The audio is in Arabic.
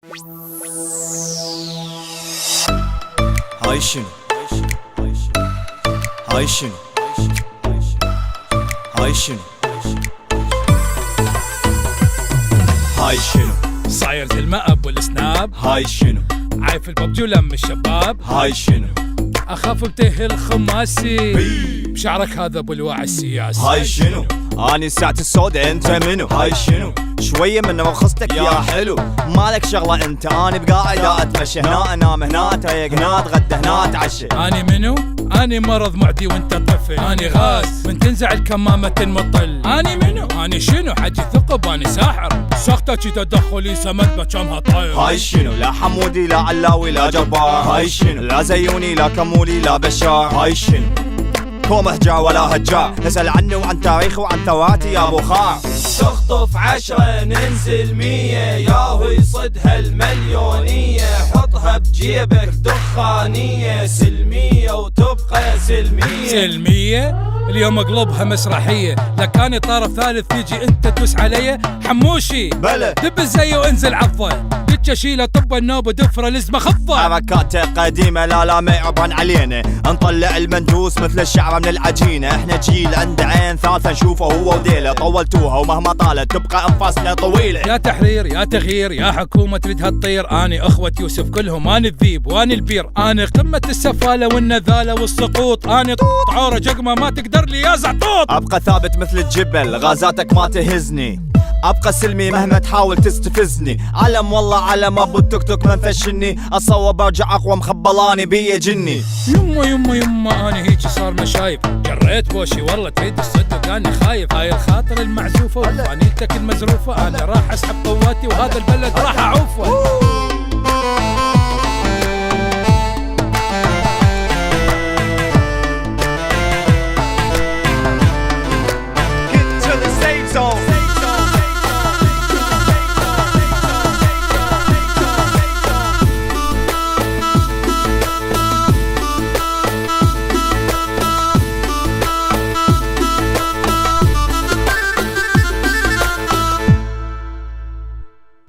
هاي شنو هاي شنو هاي شنو هاي شنو صاير زي المأب والسناب، هاي شنو عايف الببجي ولم الشباب، هاي شنو اخاف بته الخماسي بشعرك هذا ابو الوعي السياسي. هاي شنو اني ساعة السودة انت منو هاي شنو شوية من رخصتك يا حلو مالك شغلة انت اني بقاعد اتمشى هنا انام هنا اتريق هنا اتغدى هنا اتعشى. اني منو؟ اني مرض معدي وانت طفل، اني غاز من تنزع الكمامة مطل. اني منو؟ اني شنو حجي ثقب اني ساحر ساختك تدخلي سمت بجمها طاير. هاي شنو لا حمودي لا علاوي لا جبار هاي شنو لا زيوني لا كمولي لا بشار هاي شنو هو مهجر ولا هجار نسأل عنه وعن تاريخه وعن ثوراتي يا ابو خار. تخطف 10 ننزل 100 ياهو يصدها المليونية حطها بجيبك دخانية سلمية وتبقى سلمية. سلمية اليوم اقلبها مسرحية، لا كان طرف ثالث تيجي انت تدوس علي حموشي بلى دب الزي وانزل عضه دج اشيله طب النوب ودفره لزمه خفه. حركاته قديمة لا ما يعبرن علينا نطلع المندوس مثل الشعرة من العجينة. احنا جيل عنده عين ثالثة نشوفه هو وديله طولتوها ومهما طالت تبقى انفاسنا طويلة. يا تحرير يا تغيير يا حكومة تريدها تطير، اني اخوة يوسف كلهم اني الذيب واني البير، اني قمة السفالة والنذالة والسقوط، اني طوط عورة جقمة ما تقدر لي يا زعطوط. ابقى ثابت مثل الجبل غازاتك ما تهزني ابقى سلمي مهما تحاول تستفزني. علم والله علم ابو التوك توك ما نفشني اصوب ارجع اقوى مخبلاني بيا جني. يما اني هيجي صار مشايب جريت بوشي والله تريد الصدق اني خايف. هاي الخاطر المعزوفة وفانيتك المزروفة انا راح اسحب قواتي وهذا البلد راح اعوفه.